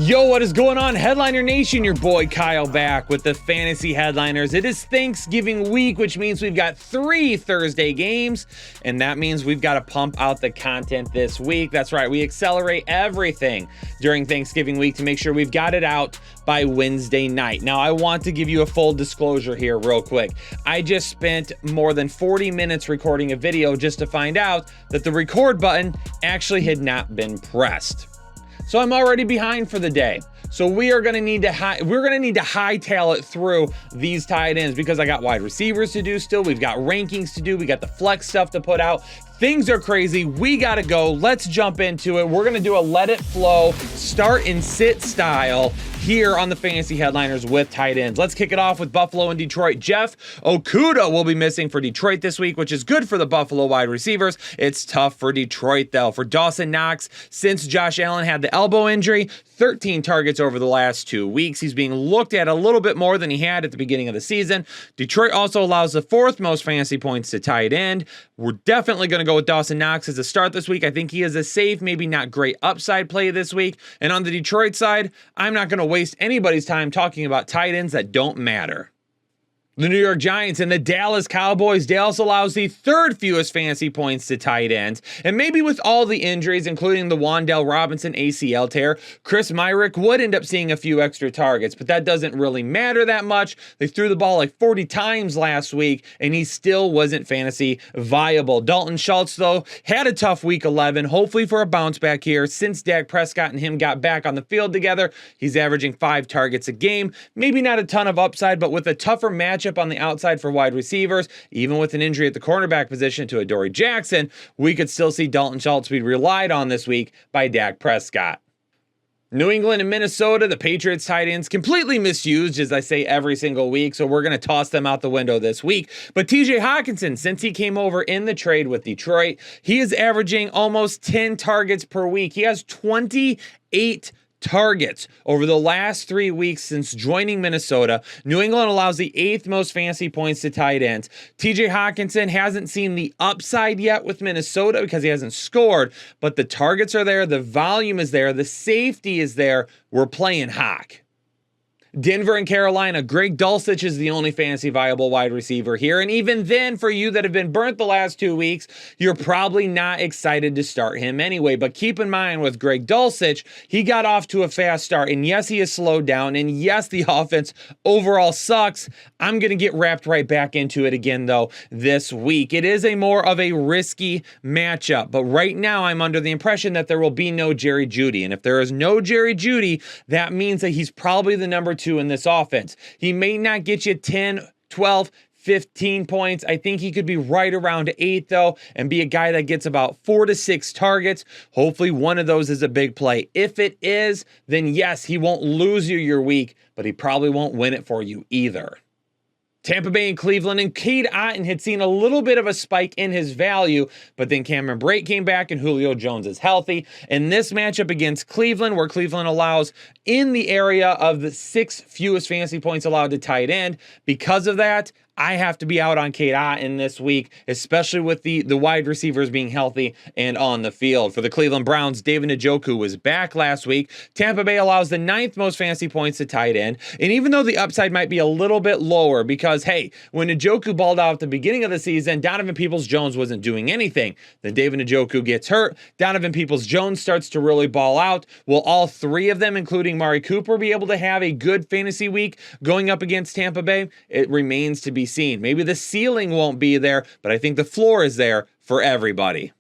Yo, what is going on, Headliner Nation? Your boy Kyle back with the Fantasy Headliners. It is Thanksgiving week, which means we've got 3 Thursday games, and that means we've got to pump out the content this week. That's right, we accelerate everything during Thanksgiving week to make sure we've got it out by Wednesday night. Now, I want to give you a full disclosure here real quick. I just spent more than 40 minutes recording a video just to find out that the record button actually had not been pressed. So I'm already behind for the day. So we're gonna need to hightail it through these tight ends because I got wide receivers to do still. We've got rankings to do. We got the flex stuff to put out. Things are crazy. We gotta go. Let's jump into it. We're gonna do a let it flow, start and sit style here on the Fantasy Headliners with tight ends. Let's kick it off with Buffalo and Detroit. Jeff Okudah will be missing for Detroit this week, which is good for the Buffalo wide receivers. It's tough for Detroit, though. For Dawson Knox, since Josh Allen had the elbow injury, 13 targets over the last 2 weeks. He's being looked at a little bit more than he had at the beginning of the season. Detroit also allows the 4th most fantasy points to tight end. We're definitely going to go with Dawson Knox as a start this week. I think he is a safe, maybe not great upside play this week. And on the Detroit side, I'm not going to waste anybody's time talking about tight ends that don't matter. The New York Giants and the Dallas Cowboys. Dallas allows the 3rd fewest fantasy points to tight ends. And maybe with all the injuries, including the Wan'Dale Robinson ACL tear, Chris Myarick would end up seeing a few extra targets, but that doesn't really matter that much. They threw the ball like 40 times last week, and he still wasn't fantasy viable. Dalton Schultz, though, had a tough week 11, hopefully for a bounce back here. Since Dak Prescott and him got back on the field together, he's averaging 5 targets a game. Maybe not a ton of upside, but with a tougher matchup on the outside for wide receivers, even with an injury at the cornerback position to Adoree Jackson, we could still see Dalton Schultz be relied on this week by Dak Prescott. New England and Minnesota, the Patriots tight ends completely misused, as I say every single week, so we're going to toss them out the window this week. But TJ Hockenson, since he came over in the trade with Detroit, he is averaging almost 10 targets per week. He has 28 targets over the last 3 weeks since joining Minnesota. New England allows the 8th most fantasy points to tight ends. TJ Hockenson hasn't seen the upside yet with Minnesota because he hasn't scored, but the targets are there, the volume is there, the safety is there. We're playing Hawk. Denver and Carolina, Greg Dulcich is the only fantasy viable wide receiver here. And even then, for you that have been burnt the last 2 weeks, you're probably not excited to start him anyway. But keep in mind with Greg Dulcich, he got off to a fast start. And yes, he has slowed down. And yes, the offense overall sucks. I'm going to get wrapped right back into it again, though, this week. It is a more of a risky matchup. But right now, I'm under the impression that there will be no Jerry Jeudy. And if there is no Jerry Jeudy, that means that he's probably the number 2 in this offense. He may not get you 10, 12, 15 points. I think he could be right around 8 though, and be a guy that gets about 4 to 6 targets. Hopefully one of those is a big play. If it is, then yes, he won't lose you your week, but he probably won't win it for you either. Tampa Bay and Cleveland, and Cade Otton had seen a little bit of a spike in his value, but then Cameron Brate came back and Julio Jones is healthy. In this matchup against Cleveland, where Cleveland allows in the area of the 6th fewest fantasy points allowed to tight end, because of that, I have to be out on Cade Otton this week, especially with the wide receivers being healthy and on the field. For the Cleveland Browns, David Njoku was back last week. Tampa Bay allows the 9th most fantasy points to tight end. And even though the upside might be a little bit lower because, hey, when Njoku balled out at the beginning of the season, Donovan Peoples-Jones wasn't doing anything. Then David Njoku gets hurt. Donovan Peoples-Jones starts to really ball out. Will all 3 of them, including Mari Cooper, be able to have a good fantasy week going up against Tampa Bay? It remains to be seen. Maybe the ceiling won't be there, but I think the floor is there for everybody.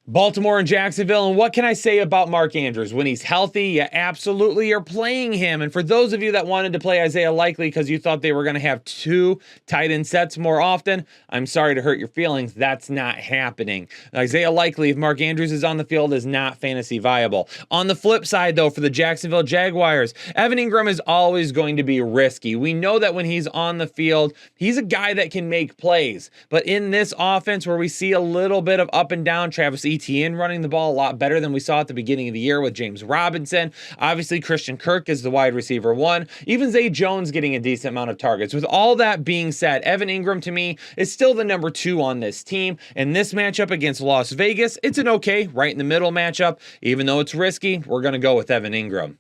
Baltimore and Jacksonville, and what can I say about Mark Andrews? When he's healthy, you absolutely are playing him. And for those of you that wanted to play Isaiah Likely because you thought they were going to have 2 tight end sets more often, I'm sorry to hurt your feelings. That's not happening. Isaiah Likely, if Mark Andrews is on the field, is not fantasy viable. On the flip side, though, for the Jacksonville Jaguars, Evan Ingram is always going to be risky. We know that when he's on the field, he's a guy that can make plays. But in this offense where we see a little bit of up and down, Travis Etienne running the ball a lot better than we saw at the beginning of the year with James Robinson. Obviously, Christian Kirk is the wide receiver 1. Even Zay Jones getting a decent amount of targets. With all that being said, Evan Ingram to me is still the number 2 on this team. And this matchup against Las Vegas, it's an okay, right in the middle matchup. Even though it's risky, we're going to go with Evan Ingram.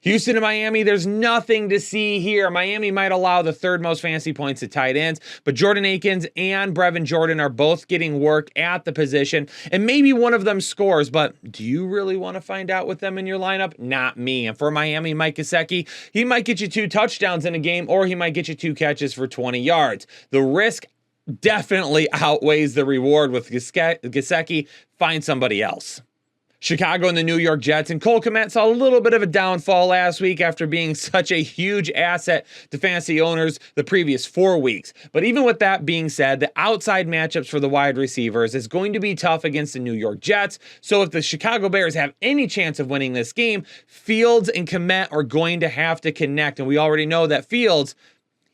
Houston and Miami, there's nothing to see here. Miami might allow the third most fantasy points to tight ends, but Jordan Akins and Brevin Jordan are both getting work at the position, and maybe one of them scores, but do you really want to find out with them in your lineup? Not me. And for Miami, Mike Gesicki, he might get you 2 touchdowns in a game, or he might get you 2 catches for 20 yards. The risk definitely outweighs the reward with Gesicki. Find somebody else. Chicago and the New York Jets, and Cole Kmet saw a little bit of a downfall last week after being such a huge asset to fantasy owners the previous 4 weeks. But even with that being said, the outside matchups for the wide receivers is going to be tough against the New York Jets. So if the Chicago Bears have any chance of winning this game, Fields and Kmet are going to have to connect. And we already know that Fields,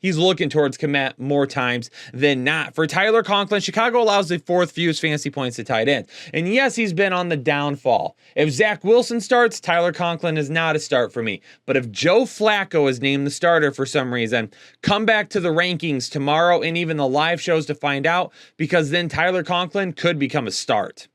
he's looking towards Kmet more times than not. For Tyler Conklin, Chicago allows the 4th fewest fantasy points to tight ends. And yes, he's been on the downfall. If Zach Wilson starts, Tyler Conklin is not a start for me. But if Joe Flacco is named the starter for some reason, come back to the rankings tomorrow and even the live shows to find out, because then Tyler Conklin could become a start.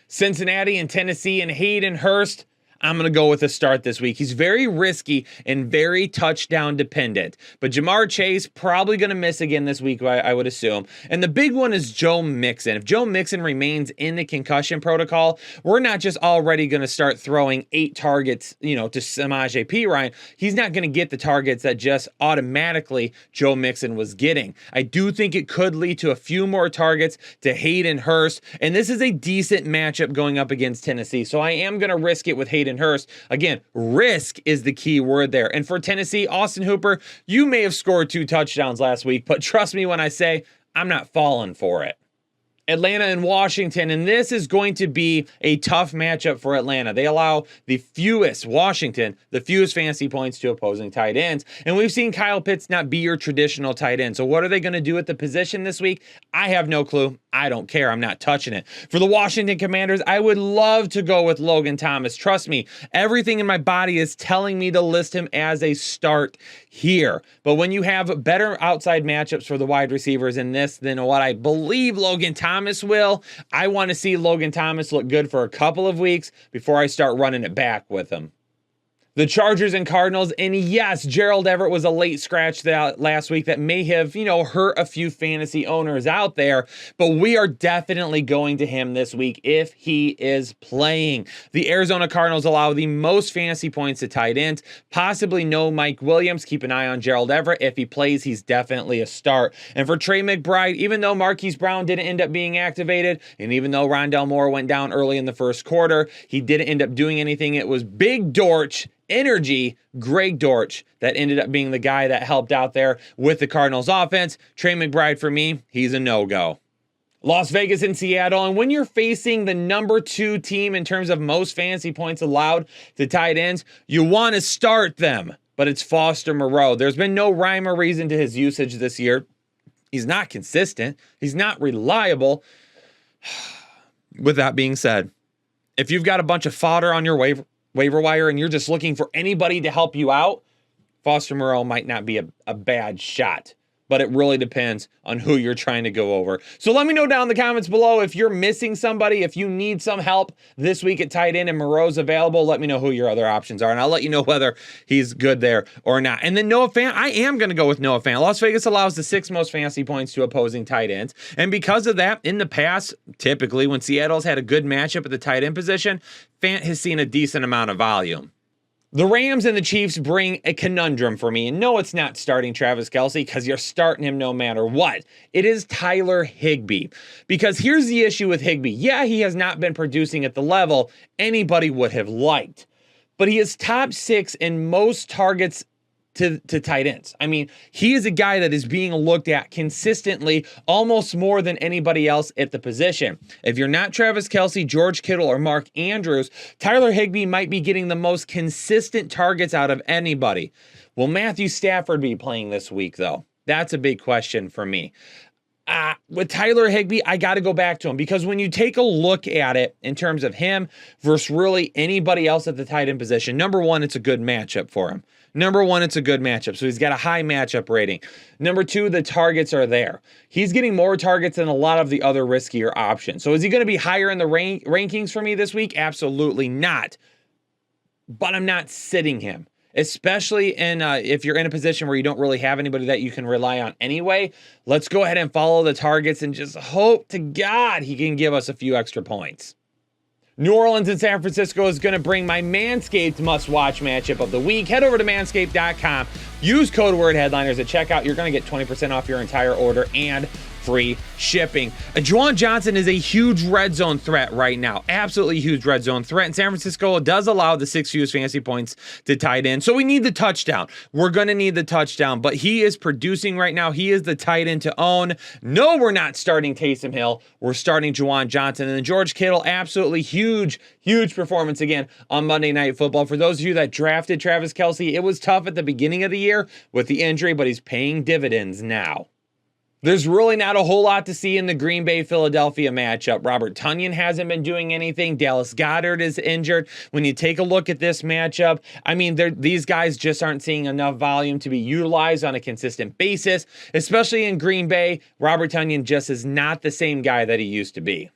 Cincinnati and Tennessee and Hayden Hurst, I'm going to go with a start this week. He's very risky and very touchdown dependent. But Jamar Chase probably going to miss again this week, I would assume. And the big one is Joe Mixon. If Joe Mixon remains in the concussion protocol, we're not just already going to start throwing 8 targets, to Samaje Perine. He's not going to get the targets that just automatically Joe Mixon was getting. I do think it could lead to a few more targets to Hayden Hurst. And this is a decent matchup going up against Tennessee. So I am going to risk it with Hayden Hurst. Again, risk is the key word there. And for Tennessee, Austin Hooper, you may have scored 2 touchdowns last week, but trust me when I say I'm not falling for it. Atlanta and Washington, and this is going to be a tough matchup for Atlanta. They allow the fewest fantasy points to opposing tight ends, and we've seen Kyle Pitts not be your traditional tight end. So what are they going to do at the position this week? I have no clue. I don't care. I'm not touching it. For the Washington Commanders, I would love to go with Logan Thomas. Trust me, everything in my body is telling me to list him as a start here. But when you have better outside matchups for the wide receivers in this than what I believe Logan Thomas will, I want to see Logan Thomas look good for a couple of weeks before I start running it back with him. The Chargers and Cardinals, and yes, Gerald Everett was a late scratch last week that may have, hurt a few fantasy owners out there, but we are definitely going to him this week if he is playing. The Arizona Cardinals allow the most fantasy points to tight ends, possibly no Mike Williams. Keep an eye on Gerald Everett. If he plays, he's definitely a start. And for Trey McBride, even though Marquise Brown didn't end up being activated, and even though Rondale Moore went down early in the first quarter, he didn't end up doing anything. It was Big Dortch energy, Greg Dortch, that ended up being the guy that helped out there with the Cardinals offense. Trey McBride, for me, he's a no-go. Las Vegas and Seattle, and when you're facing the number 2 team in terms of most fantasy points allowed to tight ends, you want to start them, but it's Foster Moreau. There's been no rhyme or reason to his usage this year. He's not consistent. He's not reliable. With that being said, if you've got a bunch of fodder on your waiver wire and you're just looking for anybody to help you out, Foster Moreau might not be a bad shot. But it really depends on who you're trying to go over. So let me know down in the comments below if you're missing somebody, if you need some help this week at tight end and Moreau's available. Let me know who your other options are, and I'll let you know whether he's good there or not. And then Noah Fant, I am going to go with Noah Fant. Las Vegas allows the 6th most fantasy points to opposing tight ends. And because of that, in the past, typically when Seattle's had a good matchup at the tight end position, Fant has seen a decent amount of volume. The Rams and the Chiefs bring a conundrum for me. And no, it's not starting Travis Kelce, because you're starting him no matter what. It is Tyler Higbee. Because here's the issue with Higbee. Yeah, he has not been producing at the level anybody would have liked. But he is top 6 in most targets to tight ends. I mean, he is a guy that is being looked at consistently, almost more than anybody else at the position. If you're not Travis Kelce, George Kittle, or Mark Andrews, Tyler Higbee might be getting the most consistent targets out of anybody. Will Matthew Stafford be playing this week, though? That's a big question for me. With Tyler Higbee, I got to go back to him, because when you take a look at it in terms of him versus really anybody else at the tight end position, number one, it's a good matchup for him. So he's got a high matchup rating. Number 2, the targets are there. He's getting more targets than a lot of the other riskier options. So is he going to be higher in the rankings for me this week? Absolutely not. But I'm not sitting him. especially if you're in a position where you don't really have anybody that you can rely on anyway. Let's go ahead and follow the targets and just hope to God he can give us a few extra points. New Orleans and San Francisco is going to bring my Manscaped must-watch matchup of the week. Head over to manscaped.com. Use code word headliners at checkout. You're going to get 20% off your entire order and free shipping. Juwan Johnson is a huge red zone threat right now. Absolutely huge red zone threat. And San Francisco does allow the 6 fewest fantasy points to tight end. So we need the touchdown. We're going to need the touchdown. But he is producing right now. He is the tight end to own. No, we're not starting Taysom Hill. We're starting Juwan Johnson. And then George Kittle, absolutely huge performance again on Monday Night Football. For those of you that drafted Travis Kelce, it was tough at the beginning of the year with the injury, but he's paying dividends now. There's really not a whole lot to see in the Green Bay-Philadelphia matchup. Robert Tonyan hasn't been doing anything. Dallas Goedert is injured. When you take a look at this matchup, I mean, these guys just aren't seeing enough volume to be utilized on a consistent basis, especially in Green Bay. Robert Tonyan just is not the same guy that he used to be.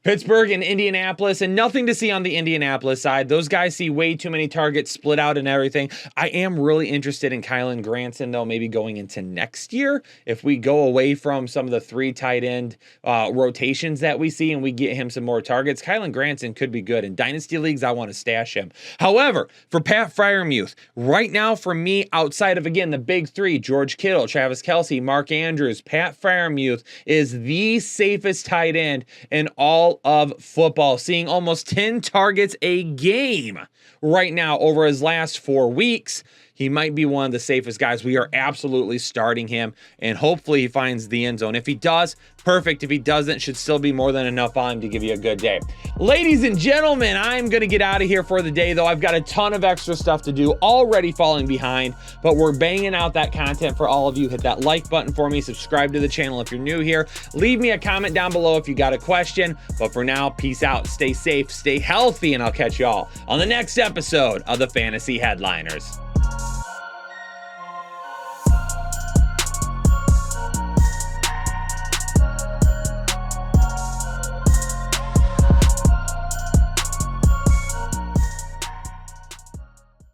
Pittsburgh and Indianapolis, and nothing to see on the Indianapolis side. Those guys see way too many targets split out and everything. I am really interested in Kylen Granson, though, maybe going into next year. If we go away from some of the 3 tight end rotations that we see and we get him some more targets, Kylen Granson could be good. In Dynasty Leagues, I want to stash him. However, for Pat Freiermuth, right now for me, outside of, again, the big 3, George Kittle, Travis Kelce, Mark Andrews, Pat Freiermuth is the safest tight end in all of football, seeing almost 10 targets a game right now over his last 4 weeks. He might be one of the safest guys. We are absolutely starting him, and hopefully he finds the end zone. If he does, perfect. If he doesn't, should still be more than enough on him to give you a good day. Ladies and gentlemen, I'm going to get out of here for the day, though. I've got a ton of extra stuff to do, already falling behind, but we're banging out that content for all of you. Hit that like button for me. Subscribe to the channel if you're new here. Leave me a comment down below if you got a question. But for now, peace out. Stay safe, stay healthy, and I'll catch y'all on the next episode of the Fantasy Headliners.